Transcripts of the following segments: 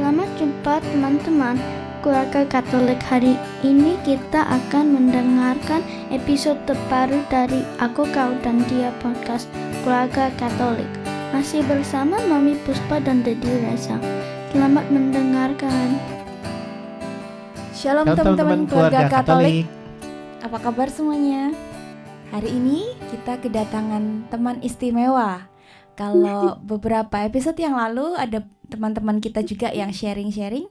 Selamat jumpa teman-teman keluarga Katolik. Hari ini kita akan mendengarkan episode terbaru dari Aku, Kau, dan Dia podcast Keluarga Katolik. Masih bersama Mami Puspa dan Dedi Reza. Selamat mendengarkan. Shalom teman-teman keluarga Katolik. Apa kabar semuanya? Hari ini kita kedatangan teman istimewa. Kalau beberapa episode yang lalu ada teman-teman kita juga yang sharing-sharing.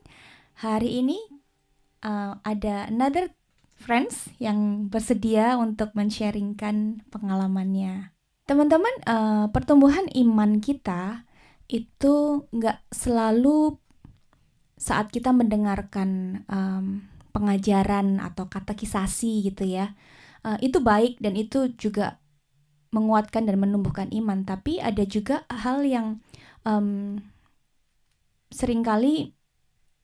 Hari ini ada another friends yang bersedia untuk men-sharingkan pengalamannya. Teman-teman, pertumbuhan iman kita itu nggak selalu saat kita mendengarkan pengajaran atau katekisasi gitu ya. Itu baik dan itu juga menguatkan dan menumbuhkan iman. Tapi ada juga hal yang seringkali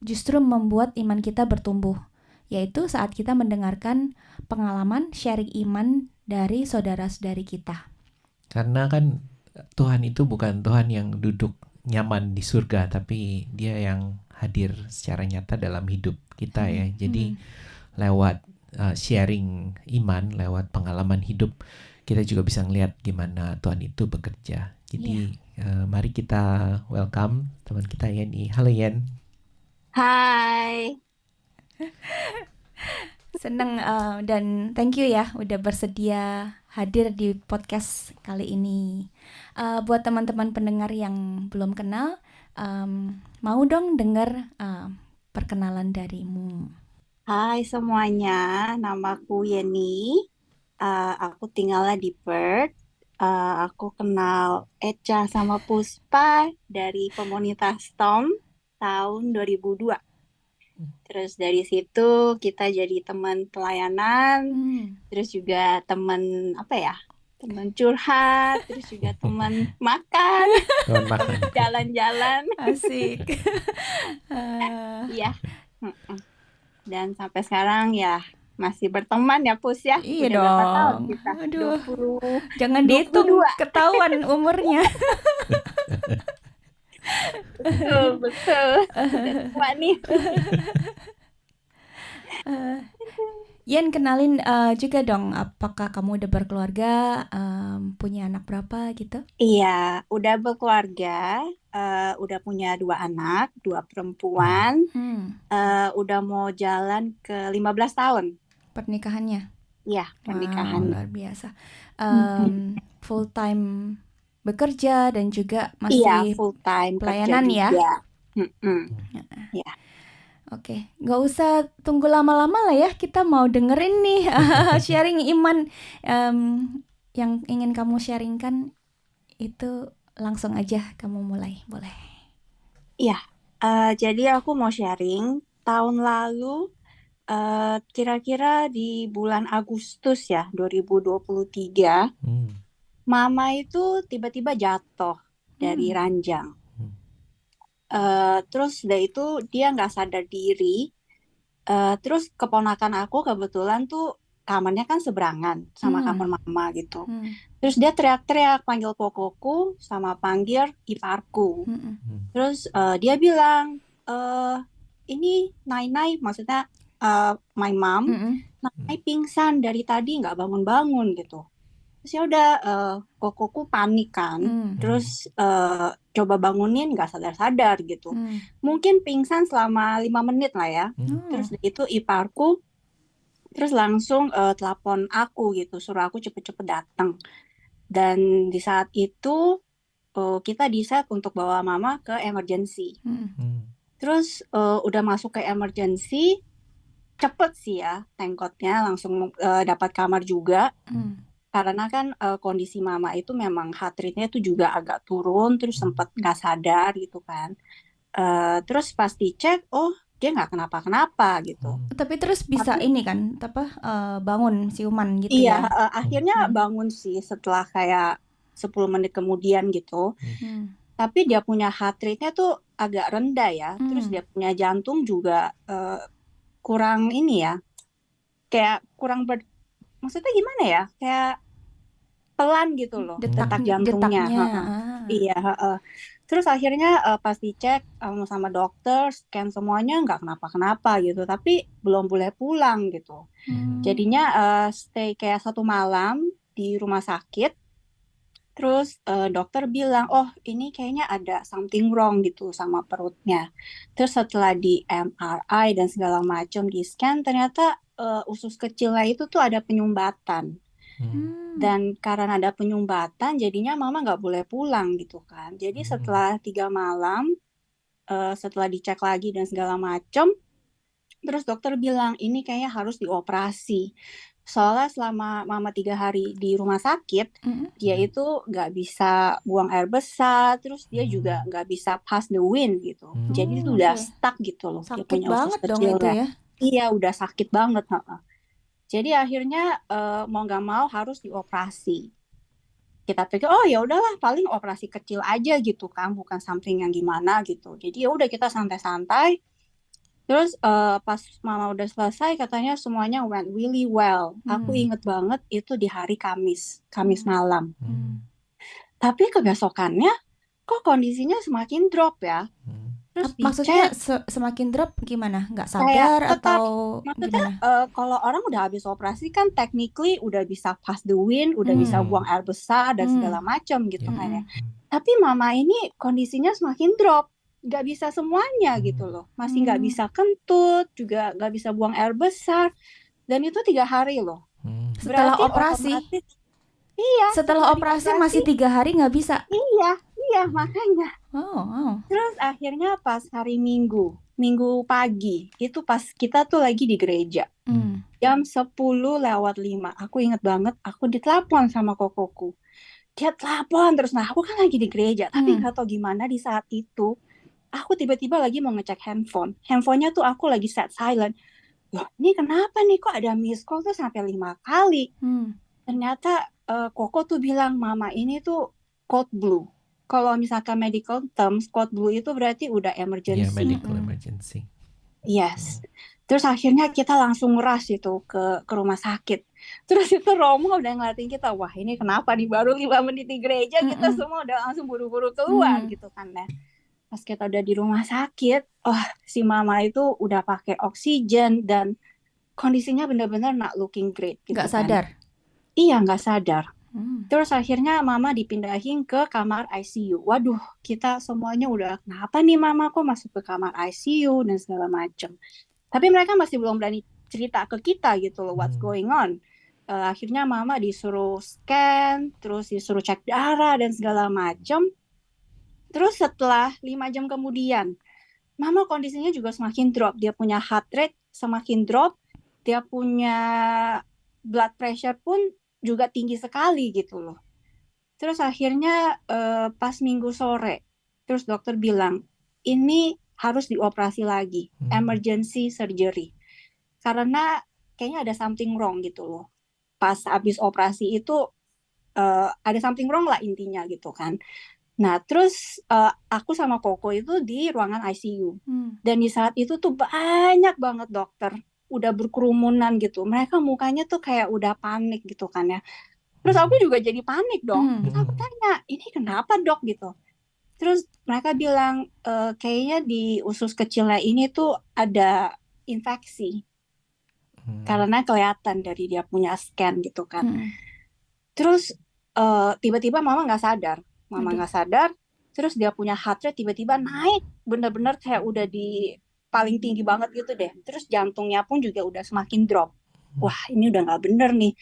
justru membuat iman kita bertumbuh, yaitu saat kita mendengarkan pengalaman sharing iman dari saudara-saudari kita. Karena kan Tuhan itu bukan Tuhan yang duduk nyaman di surga, tapi Dia yang hadir secara nyata dalam hidup kita ya. Jadi lewat sharing iman, lewat pengalaman hidup, kita juga bisa ngelihat gimana Tuhan itu bekerja. Jadi mari kita welcome teman kita Yeni. Halo Yen. Hai. Seneng dan thank you ya udah bersedia hadir di podcast kali ini. Buat teman-teman pendengar yang belum kenal, mau dong dengar perkenalan darimu. Hai semuanya, namaku Yeni. Aku tinggalnya di Perth. Aku kenal Echa sama Puspa dari komunitas Tom tahun 2002. Terus dari situ kita jadi teman pelayanan, terus juga teman teman curhat, terus juga teman makan, teman jalan-jalan. Asik. Iya. Dan sampai sekarang ya masih berteman ya Pus ya. Iya udah dong. Berapa tahun kita? Aduh. 20. Jangan dihitung, ketahuan umurnya. Betul. Udah tua nih. Yen, kenalin juga dong, apakah kamu udah berkeluarga, punya anak berapa gitu? Iya, udah berkeluarga, udah punya 2 anak, 2 perempuan, udah mau jalan ke 15 tahun. Pernikahannya? Iya, pernikahan. Wow, luar biasa. Full time bekerja dan juga masih full time pelayanan kerja ya? juga. Ya. Oke, nggak usah tunggu lama-lama lah ya, kita mau dengerin nih sharing iman yang ingin kamu sharingkan, itu langsung aja kamu mulai, boleh. Iya, jadi aku mau sharing tahun lalu, kira-kira di bulan Agustus ya 2023, Mama itu tiba-tiba jatuh dari ranjang. Terus udah itu dia nggak sadar diri. Terus keponakan aku kebetulan tuh kamarnya kan seberangan sama kamar Mama gitu. Terus dia teriak-teriak panggil kokoku sama panggil iparku. Terus dia bilang, ini Nai, maksudnya my mom, Nai pingsan dari tadi nggak bangun-bangun gitu. Terus ya udah, kokoku panik kan, terus coba bangunin nggak sadar-sadar gitu. Mungkin pingsan selama 5 menit lah ya. Terus itu iparku terus langsung telepon aku gitu, suruh aku cepet-cepet datang. Dan di saat itu kita decide untuk bawa Mama ke emergency. Terus udah masuk ke emergency, cepet sih ya, tengkotnya langsung dapat kamar juga. Karena kan kondisi Mama itu memang heart rate-nya tuh juga agak turun, terus sempat nggak sadar gitu kan. Terus pas dicek, oh dia nggak kenapa-kenapa gitu. Tapi terus bisa ini kan, bangun siuman gitu Iya, ya? akhirnya bangun sih setelah kayak 10 menit kemudian gitu. Tapi dia punya heart rate-nya tuh agak rendah ya. Terus dia punya jantung juga kurang ini ya. Kayak kurang maksudnya gimana ya? Kayak pelan gitu loh, detak jantungnya. Detaknya. Iya, terus akhirnya pas dicek sama dokter, scan semuanya nggak kenapa-kenapa gitu, tapi belum boleh pulang gitu. Jadinya stay kayak 1 malam di rumah sakit. Terus dokter bilang, oh ini kayaknya ada something wrong gitu sama perutnya. Terus setelah di MRI dan segala macam di scan, ternyata usus kecilnya itu tuh ada penyumbatan. Dan karena ada penyumbatan, jadinya mama nggak boleh pulang gitu kan. Jadi setelah 3 malam, setelah dicek lagi dan segala macam, terus dokter bilang ini kayaknya harus dioperasi. Soalnya selama mama 3 hari di rumah sakit, dia itu nggak bisa buang air besar, terus dia juga nggak bisa pass the wind gitu. Jadi itu udah stuck gitu loh. Dia Sakit punya usus banget dong kecil itu ya. Iya, udah sakit banget. Jadi akhirnya mau nggak mau harus dioperasi. Kita pikir oh ya udahlah paling operasi kecil aja gitu kan, bukan something yang gimana gitu. Jadi ya udah kita santai-santai. Terus pas mama udah selesai katanya semuanya went really well. Aku inget banget itu di hari Kamis malam. Tapi kebesokannya kok kondisinya semakin drop ya. Terus Maksudnya dicek semakin drop gimana? Nggak kayak sadar tetap, atau maksudnya gimana? kalau orang udah habis operasi kan technically udah bisa pass the wind, udah bisa buang air besar dan segala macam gitu kan ya. Tapi mama ini kondisinya semakin drop, nggak bisa semuanya gitu loh, masih nggak bisa kentut, juga nggak bisa buang air besar, dan itu 3 hari loh. Setelah Berarti operasi? Iya. Setelah operasi masih 3 hari nggak bisa? Iya makanya. Oh. Terus akhirnya pas hari Minggu pagi, itu pas kita tuh lagi di gereja. Jam 10:05, aku inget banget, aku ditelepon sama kokoku. Dia telepon terus, nah aku kan lagi di gereja, tapi nggak tahu gimana di saat itu, aku tiba-tiba lagi mau ngecek handphonenya tuh aku lagi set silent. Loh, ini kenapa nih kok ada miss call tuh sampai 5 kali? Ternyata Koko tuh bilang, mama ini tuh code blue. Kalau misalkan medical terms, code blue itu berarti udah emergency. Medical emergency. Yes. Terus akhirnya kita langsung rush itu ke rumah sakit. Terus itu Romo udah ngeliatin kita, wah ini kenapa nih baru 5 menit di gereja, kita semua udah langsung buru-buru keluar gitu kan ya. Pas kita udah di rumah sakit, si mama itu udah pakai oksigen dan kondisinya benar-benar not looking great gitu. Nggak sadar? Iya, nggak sadar. Terus akhirnya mama dipindahin ke kamar ICU. Waduh, kita semuanya udah, kenapa nih mama kok masuk ke kamar ICU dan segala macam. Tapi mereka masih belum berani cerita ke kita gitu loh, what's going on. Akhirnya mama disuruh scan, terus disuruh cek darah dan segala macam. Terus setelah 5 jam kemudian, mama kondisinya juga semakin drop. Dia punya heart rate semakin drop, dia punya blood pressure pun juga tinggi sekali gitu loh. Terus akhirnya pas Minggu sore, terus dokter bilang, ini harus dioperasi lagi, emergency surgery. Karena kayaknya ada something wrong gitu loh. Pas habis operasi itu ada something wrong lah intinya gitu kan. Nah terus aku sama Koko itu di ruangan ICU. Dan di saat itu tuh banyak banget dokter, udah berkerumunan gitu. Mereka mukanya tuh kayak udah panik gitu kan ya. Terus aku juga jadi panik dong. Terus aku tanya, ini kenapa dok gitu. Terus mereka bilang, kayaknya di usus kecilnya ini tuh ada infeksi. Karena kelihatan dari dia punya scan gitu kan. Terus tiba-tiba mama nggak sadar. Terus dia punya heart rate tiba-tiba naik. Bener-bener kayak udah di paling tinggi banget gitu deh. Terus jantungnya pun juga udah semakin drop. Wah ini udah nggak bener nih.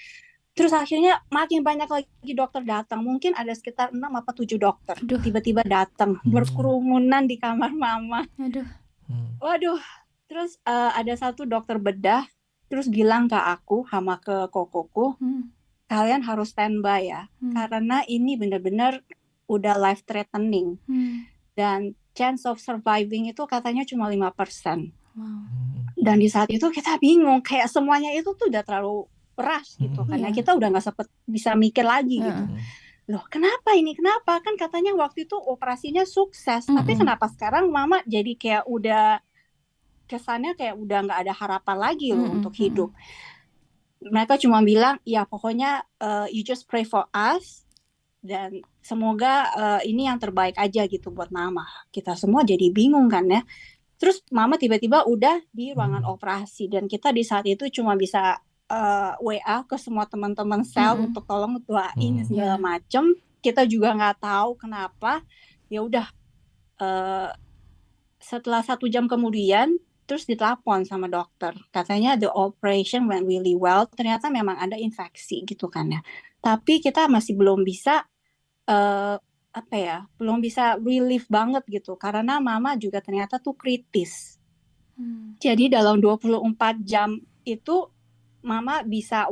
Terus akhirnya makin banyak lagi dokter datang. Mungkin ada sekitar 6 atau 7 dokter. Tiba-tiba datang, berkerumunan di kamar mama. Waduh. Terus ada satu dokter bedah, terus bilang ke aku sama ke kokoku, kalian harus standby ya. Karena ini benar-benar udah life threatening. Dan chance of surviving itu katanya cuma 5%. Dan di saat itu kita bingung, kayak semuanya itu tuh udah terlalu rush gitu karena kita udah nggak sempet bisa mikir lagi gitu. Loh kenapa ini, kenapa, kan katanya waktu itu operasinya sukses, tapi kenapa sekarang mama jadi kayak udah kesannya kayak udah nggak ada harapan lagi loh untuk hidup. mereka cuma bilang ya pokoknya you just pray for us dan semoga ini yang terbaik aja gitu buat mama. Kita semua jadi bingung kan ya. Terus mama tiba-tiba udah di ruangan operasi dan kita di saat itu cuma bisa WA ke semua teman-teman sel untuk tolong doain segala macem. Kita juga nggak tahu kenapa. Ya udah setelah 1 jam kemudian terus ditelepon sama dokter. Katanya the operation went really well. Ternyata memang ada infeksi gitu kan ya. Tapi kita masih belum bisa belum bisa relief banget gitu karena mama juga ternyata tuh kritis. Jadi dalam 24 jam itu mama bisa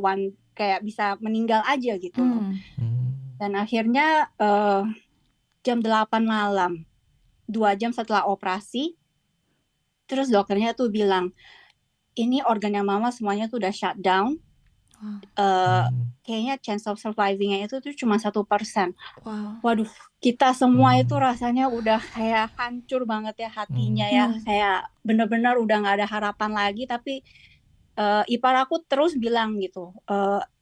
bisa meninggal aja gitu. Dan akhirnya jam 8 malam 2 jam setelah operasi terus dokternya tuh bilang ini organnya mama semuanya tuh udah shut down. Kayaknya chance of surviving-nya itu tuh cuma 1%. Waduh, kita semua itu rasanya udah kayak hancur banget ya hatinya ya. Kayak bener-bener udah gak ada harapan lagi. Tapi ipar aku terus bilang gitu,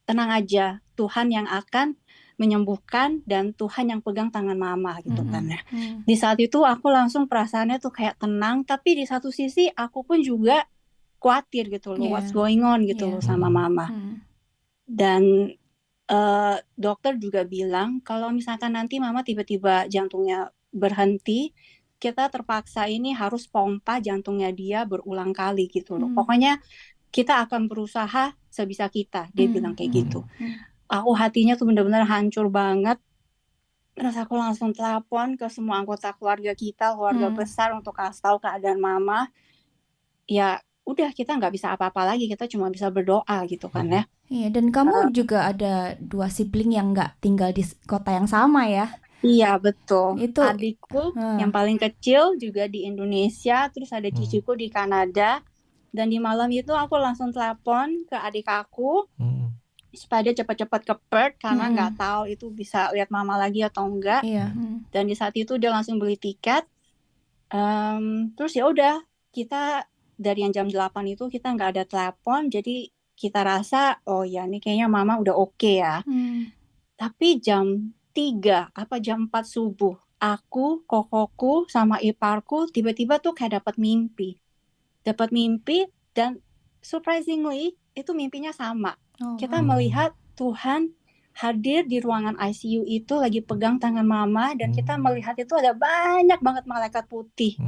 tenang aja, Tuhan yang akan menyembuhkan dan Tuhan yang pegang tangan mama gitu kan ya. Di saat itu aku langsung perasaannya tuh kayak tenang. Tapi di satu sisi aku pun juga khawatir gitu loh, what's going on gitu loh sama mama. Dan dokter juga bilang kalau misalkan nanti mama tiba-tiba jantungnya berhenti, kita terpaksa ini harus pompa jantungnya dia berulang kali gitu loh. Pokoknya kita akan berusaha sebisa kita, dia bilang kayak gitu. Aku hatinya tuh benar-benar hancur banget. Terus aku langsung telepon ke semua anggota keluarga kita, keluarga besar untuk kasih tahu keadaan mama. Ya udah kita nggak bisa apa-apa lagi, kita cuma bisa berdoa gitu kan ya. Iya, dan kamu juga ada 2 sibling yang nggak tinggal di kota yang sama ya? Iya betul. Itu adikku yang paling kecil juga di Indonesia, terus ada ciciku di Kanada. Dan di malam itu aku langsung telepon ke adik aku supaya dia cepat-cepat ke Perth karena nggak tahu itu bisa lihat mama lagi atau enggak. Dan di saat itu dia langsung beli tiket. Terus ya udah kita dari yang jam 8 itu kita nggak ada telepon, jadi kita rasa oh ya ini kayaknya mama udah oke ya. Tapi jam 3 apa jam 4 subuh aku, kokoku sama iparku tiba-tiba tuh kayak dapat mimpi dan surprisingly itu mimpinya sama. Kita melihat Tuhan hadir di ruangan ICU itu lagi pegang tangan mama dan kita melihat itu ada banyak banget malaikat putih.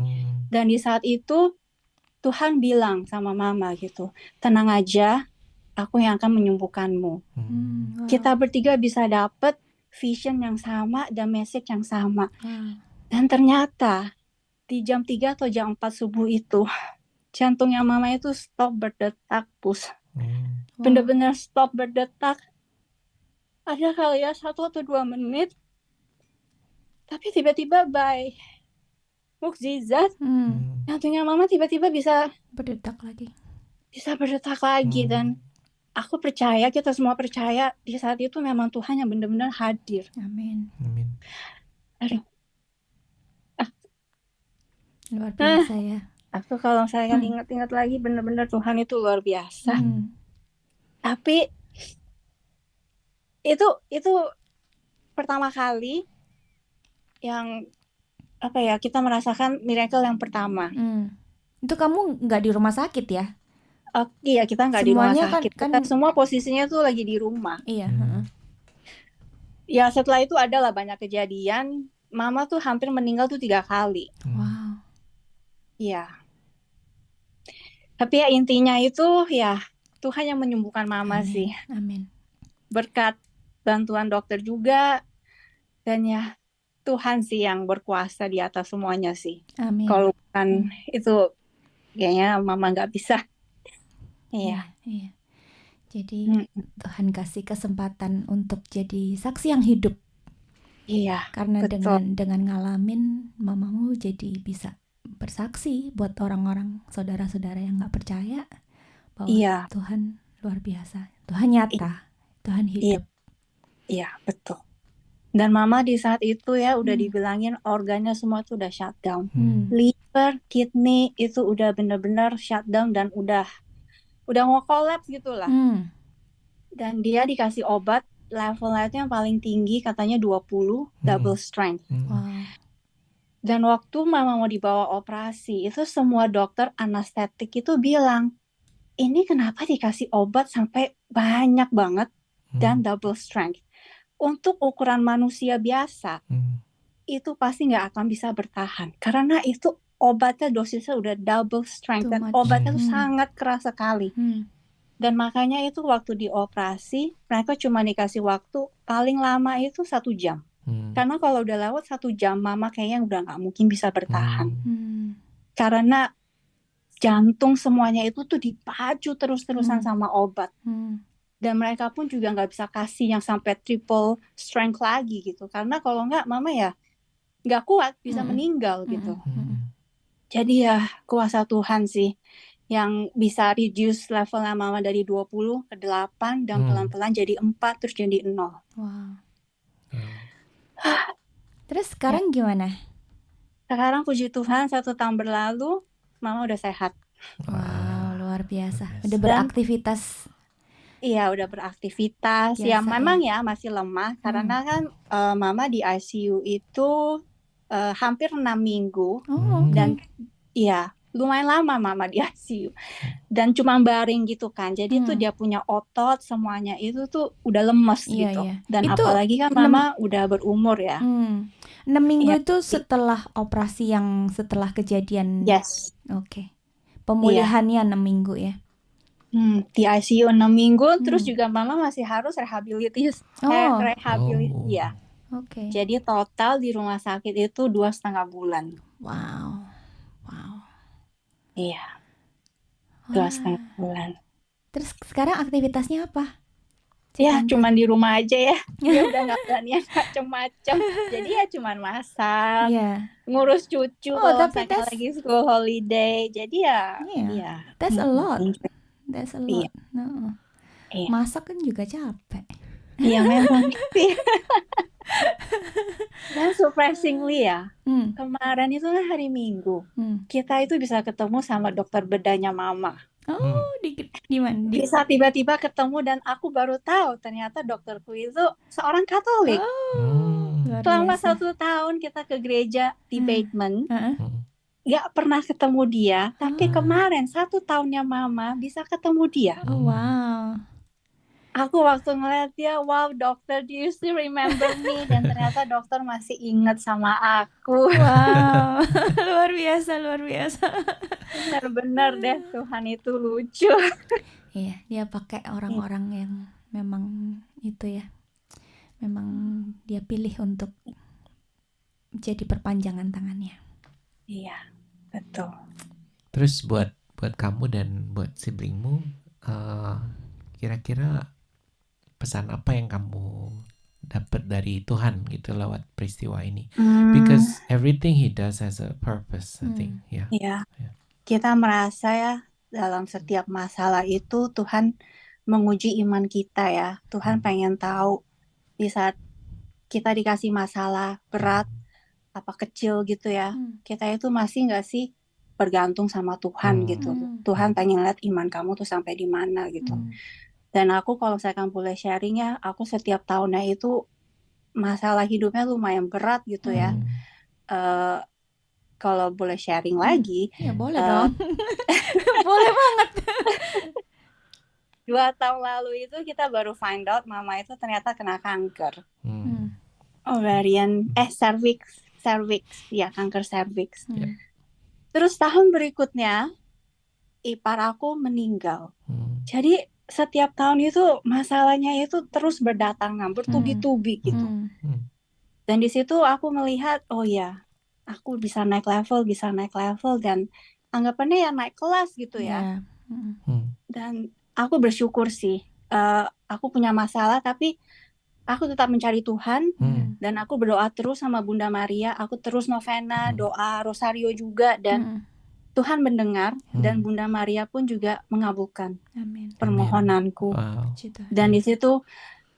Dan di saat itu Tuhan bilang sama mama gitu, tenang aja, aku yang akan menyembuhkanmu. Kita bertiga bisa dapet vision yang sama dan message yang sama. Dan ternyata di jam 3 atau jam 4 subuh itu jantungnya mama itu stop berdetak, Pus. Bener-bener stop berdetak. Ada kali ya 1 atau 2 menit. Tapi tiba-tiba by mukjizat jantungnya mama tiba-tiba bisa berdetak lagi. Dan aku percaya, kita semua percaya di saat itu memang Tuhan yang benar-benar hadir. Amin. Aduh. Luar biasa ya. Aku kalau saya kan ingat-ingat lagi benar-benar Tuhan itu luar biasa. Tapi itu pertama kali yang kita merasakan miracle yang pertama. Itu kamu nggak di rumah sakit ya? Iya, kita nggak di rumah sakit. Kan kita semua posisinya tuh lagi di rumah. Iya. Ya setelah itu adalah banyak kejadian. Mama tuh hampir meninggal tuh 3 kali. Wow. Iya. Tapi ya intinya itu ya Tuhan yang menyembuhkan mama sih. Amin. Berkat bantuan dokter juga. Dan ya Tuhan sih yang berkuasa di atas semuanya sih. Amin. Kalau bukan itu kayaknya mama nggak bisa. Iya. Jadi Tuhan kasih kesempatan untuk jadi saksi yang hidup. Iya. Karena betul. dengan ngalamin mamamu jadi bisa bersaksi buat orang-orang saudara-saudara yang nggak percaya bahwa Tuhan luar biasa, Tuhan nyata, Tuhan hidup. Iya betul. Dan mama di saat itu ya udah dibilangin organnya semua tuh udah shutdown. Liver, kidney itu udah benar-benar shutdown dan udah mau collapse gitu lah. Dan dia dikasih obat levelnya itu yang paling tinggi katanya 20 double strength. Wow. Dan waktu mama mau dibawa operasi itu semua dokter anestetik itu bilang, ini kenapa dikasih obat sampai banyak banget dan double strength. Untuk ukuran manusia biasa itu pasti nggak akan bisa bertahan karena itu obatnya dosisnya udah double strength Too dan much. obatnya tuh sangat keras sekali. Dan makanya itu waktu dioperasi mereka cuma dikasih waktu paling lama itu 1 jam. Karena kalau udah lewat 1 jam mama kayaknya udah nggak mungkin bisa bertahan. Karena jantung semuanya itu tuh dipacu terus-terusan sama obat. Dan mereka pun juga nggak bisa kasih yang sampai triple strength lagi gitu. Karena kalau nggak mama ya nggak kuat, bisa meninggal gitu. Jadi ya kuasa Tuhan sih yang bisa reduce levelnya mama dari 20 ke 8 dan pelan-pelan jadi 4 terus jadi 0. Wow. Terus sekarang gimana? Sekarang puji Tuhan 1 tahun berlalu mama udah sehat. Wow, luar biasa. Udah beraktivitas. Iya udah beraktivitas. Biasa, Ya memang ya masih lemah karena kan mama di ICU itu hampir 6 minggu. Dan iya lumayan lama mama di ICU. Dan cuma baring gitu kan. Jadi tuh dia punya otot semuanya itu tuh udah lemes gitu. Dan itu apalagi kan mama udah berumur ya. 6 minggu itu setelah operasi yang setelah kejadian. Yes. Oke. Pemulihannya 6 minggu ya. Di ICU 6 minggu terus juga mama masih harus rehabilitasi. Ya. Oke. Jadi total di rumah sakit itu 2,5 bulan. Wow. Iya. 2,5 bulan. Terus sekarang aktivitasnya apa? Ya cuman di rumah aja ya. Dia udah gak berani macem-macem. Jadi ya cuman masak, ngurus cucu kalau misalnya lagi school holiday. Jadi ya that's a lot. That's a lot. Iya. Masak kan juga capek. Iya memang. Dan surprisingly ya, kemarin itu kan hari Minggu, kita itu bisa ketemu sama dokter bedanya mama. Di mana? Bisa tiba-tiba ketemu dan aku baru tahu ternyata dokterku itu seorang Katolik. Selama 1 tahun kita ke gereja di Bateman, gak pernah ketemu dia. Tapi kemarin 1 tahunnya mama bisa ketemu dia. Wow. Aku waktu ngeliat dia, wow dokter, do you still remember me? Dan ternyata dokter masih ingat sama aku. Wow, luar biasa. Benar-benar deh, Tuhan itu lucu. Iya, dia pakai orang-orang yang memang itu ya, memang dia pilih untuk jadi perpanjangan tangannya. Iya, betul. Terus buat kamu dan buat siblingmu, kira-kira pesan apa yang kamu dapat dari Tuhan gitu lewat peristiwa ini? Because everything He does has a purpose, I think. Iya. Kita merasa ya dalam setiap masalah itu Tuhan menguji iman kita ya. Tuhan pengen tahu di saat kita dikasih masalah berat apa kecil gitu ya, kita itu masih nggak sih bergantung sama Tuhan gitu. Tuhan pengen lihat iman kamu tuh sampai di mana gitu. Dan aku kalau saya kan boleh sharing ya, aku setiap tahunnya itu masalah hidupnya lumayan berat gitu ya. Kalau boleh sharing lagi, ya boleh dong. Boleh banget. 2 tahun lalu itu kita baru find out mama itu ternyata kena kanker. Ovarian, cervix, ya kanker cervix. Terus tahun berikutnya ipar aku meninggal. Jadi setiap tahun itu masalahnya itu terus berdatangan, bertubi-tubi gitu. Dan di situ aku melihat, oh ya, aku bisa naik level dan anggapannya ya naik kelas gitu ya. Dan aku bersyukur sih, aku punya masalah tapi aku tetap mencari Tuhan dan aku berdoa terus sama Bunda Maria, aku terus novena, doa rosario juga dan Tuhan mendengar dan Bunda Maria pun juga mengabulkan permohonanku. Dan di situ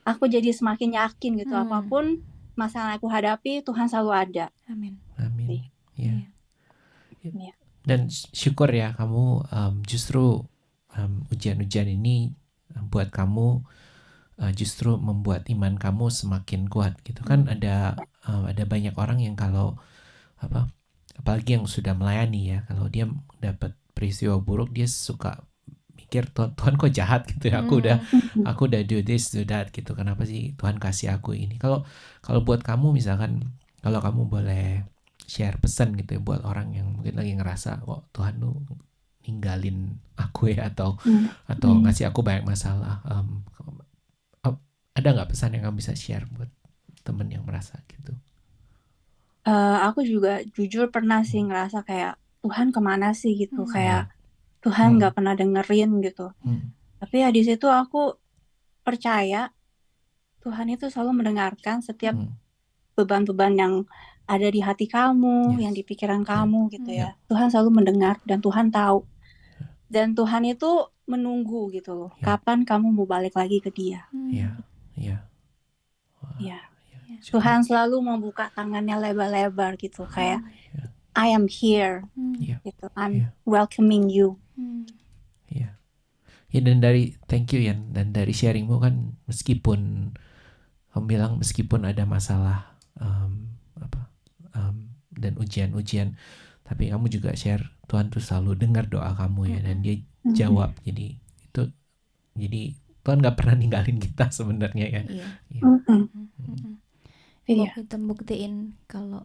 aku jadi semakin yakin gitu, apapun masalah yang aku hadapi Tuhan selalu ada. Amin. Ya. Dan syukur ya kamu justru ujian-ujian ini buat kamu justru membuat iman kamu semakin kuat gitu kan. Ada banyak orang yang kalau apalagi yang sudah melayani ya, kalau dia dapat peristiwa buruk dia suka mikir Tuhan kok jahat gitu ya, aku udah do this do that gitu, kenapa sih Tuhan kasih aku ini. Kalau buat kamu misalkan, kalau kamu boleh share pesan gitu ya buat orang yang mungkin lagi ngerasa kok Tuhan tuh ninggalin aku ya, atau ngasih aku banyak masalah, ada nggak pesan yang kamu bisa share buat temen yang merasa gitu? Aku juga jujur pernah sih ngerasa kayak Tuhan kemana sih gitu, kayak Tuhan nggak pernah dengerin gitu. Tapi ya di situ aku percaya Tuhan itu selalu mendengarkan setiap beban-beban yang ada di hati kamu, yang di pikiran kamu gitu ya. Tuhan selalu mendengar dan Tuhan tahu. Dan Tuhan itu menunggu gitu loh, kapan kamu mau balik lagi ke Dia. Ya. Tuhan selalu membuka tangannya lebar-lebar gitu, kayak I am here, gitu. I'm welcoming you. Ya, dan thank you Yan, dan dari sharingmu kan, meskipun kamu bilang meskipun ada masalah dan ujian-ujian, tapi kamu juga share Tuhan tuh selalu dengar doa kamu ya, dan Dia jawab. Jadi Tuhan nggak pernah ninggalin kita sebenarnya ya. Kita buktiin kalau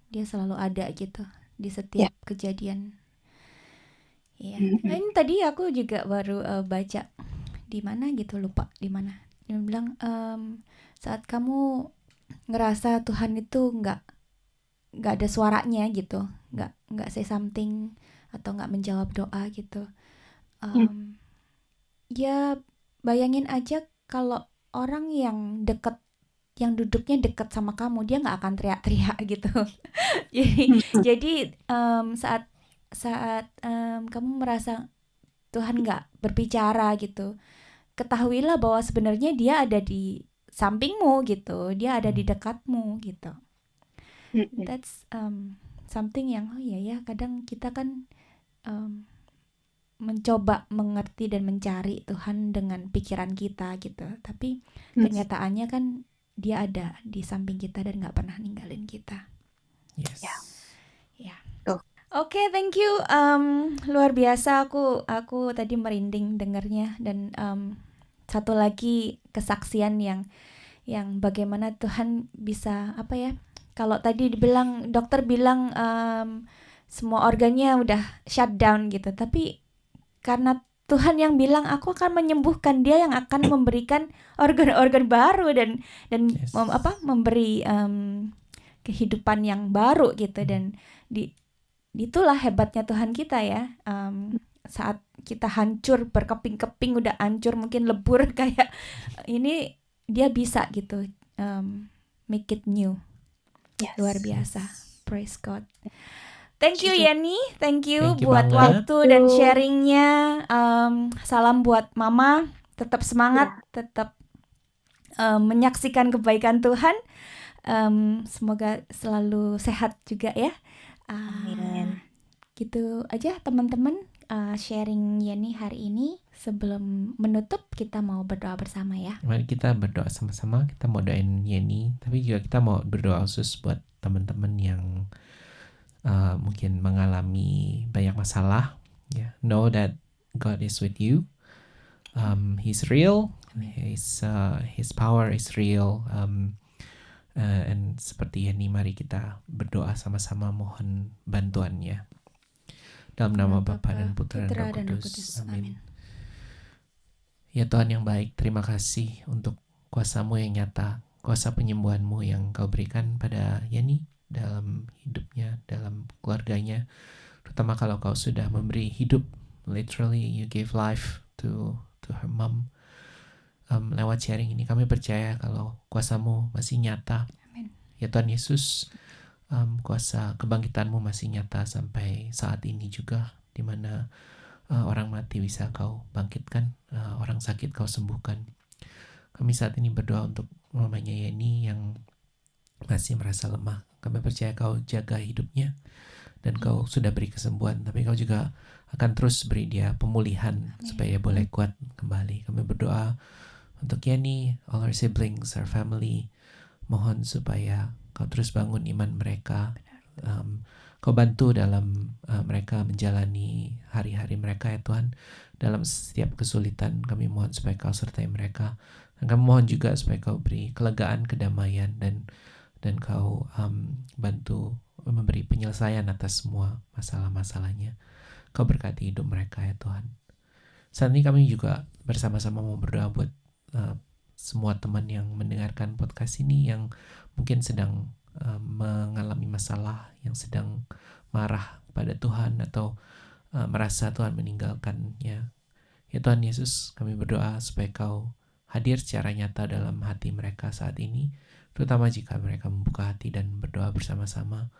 Dia selalu ada gitu di setiap kejadian. Ini tadi aku juga baru baca di mana gitu, lupa di mana. Dia bilang saat kamu ngerasa Tuhan itu nggak ada suaranya gitu, nggak say something atau nggak menjawab doa gitu, ya bayangin aja kalau orang yang duduknya dekat sama kamu, dia nggak akan teriak-teriak gitu. jadi saat kamu merasa Tuhan nggak berbicara gitu, ketahuilah bahwa sebenarnya Dia ada di sampingmu gitu, Dia ada di dekatmu gitu. That's something yang kadang kita kan mencoba mengerti dan mencari Tuhan dengan pikiran kita gitu, tapi kenyataannya kan Dia ada di samping kita dan nggak pernah ninggalin kita. Oke, thank you. Luar biasa, aku tadi merinding dengarnya, dan satu lagi kesaksian yang bagaimana Tuhan bisa kalau tadi dokter bilang semua organnya udah shutdown gitu, tapi karena Tuhan yang bilang aku akan menyembuhkan, Dia yang akan memberikan organ-organ baru dan memberi kehidupan yang baru gitu. Dan itulah hebatnya Tuhan kita ya. Saat kita hancur berkeping-keping, udah hancur mungkin lebur kayak ini, Dia bisa gitu make it new. Luar biasa. Praise God. Thank you Yani, thank you buat waktu dan sharingnya. Salam buat Mama, tetap semangat, tetap menyaksikan kebaikan Tuhan. Semoga selalu sehat juga ya. Amin. Gitu aja teman-teman, sharing Yani hari ini. Sebelum menutup, kita mau berdoa bersama ya. Mari kita berdoa sama-sama. Kita mau doain Yani, tapi juga kita mau berdoa khusus buat teman-teman yang mungkin mengalami banyak masalah. Know that God is with you. He's real. His power is real. And seperti Yani, mari kita berdoa sama-sama mohon bantuannya. Dalam nama Bapa dan Putra dan Roh Kudus. Amin. Ya Tuhan yang baik, terima kasih untuk kuasa-Mu yang nyata, kuasa penyembuhan-Mu yang Kau berikan pada Yani dalam hidupnya, dalam keluarganya. Terutama kalau Kau sudah memberi hidup, literally you gave life to her mom. Lewat sharing ini kami percaya kalau kuasa-Mu masih nyata. Amin. Ya Tuhan Yesus, kuasa kebangkitan-Mu masih nyata sampai saat ini juga, di mana orang mati bisa Kau bangkitkan, orang sakit Kau sembuhkan. Kami saat ini berdoa untuk mamanya Yani yang masih merasa lemah. Kami percaya Kau jaga hidupnya dan Kau sudah beri kesembuhan, tapi Kau juga akan terus beri dia pemulihan supaya boleh kuat kembali. Kami berdoa Untuk Yenny, all our siblings, our family, mohon supaya Kau terus bangun iman mereka. Kau bantu dalam mereka menjalani hari-hari mereka ya Tuhan. Dalam setiap kesulitan kami mohon supaya Kau sertai mereka. Dan kami mohon juga supaya Kau beri kelegaan, kedamaian, dan Kau bantu memberi penyelesaian atas semua masalah-masalahnya. Kau berkati hidup mereka ya Tuhan. Saat ini kami juga bersama-sama mau berdoa buat semua teman yang mendengarkan podcast ini yang mungkin sedang mengalami masalah, yang sedang marah pada Tuhan atau merasa Tuhan meninggalkannya. Ya Tuhan Yesus, kami berdoa supaya Kau hadir secara nyata dalam hati mereka saat ini, terutama jika mereka membuka hati dan berdoa bersama-sama.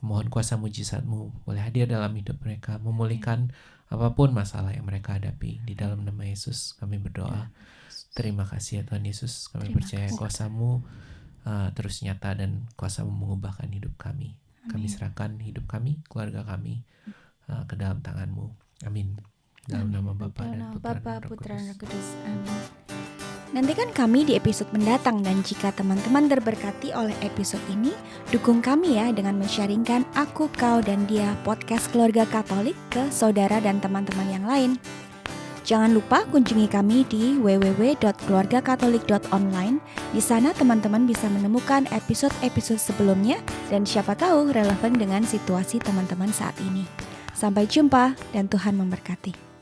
Mohon kuasa mujizat-Mu boleh hadir dalam hidup mereka, memulihkan apapun masalah yang mereka hadapi. Di dalam nama Yesus kami berdoa. Terima kasih ya Tuhan Yesus, kami percaya kuasa-Mu terus nyata dan kuasa-Mu mengubahkan hidup kami. Kami serahkan hidup kami, keluarga kami ke dalam tangan-Mu. Amin. Dalam nama Bapa dan Putra dan Roh Kudus. Amin. Nantikan kami di episode mendatang, dan jika teman-teman terberkati oleh episode ini, dukung kami ya dengan men-sharingkan Aku, Kau, dan Dia podcast Keluarga Katolik ke saudara dan teman-teman yang lain. Jangan lupa kunjungi kami di www.keluargakatolik.online. Di sana teman-teman bisa menemukan episode-episode sebelumnya dan siapa tahu relevan dengan situasi teman-teman saat ini. Sampai jumpa dan Tuhan memberkati.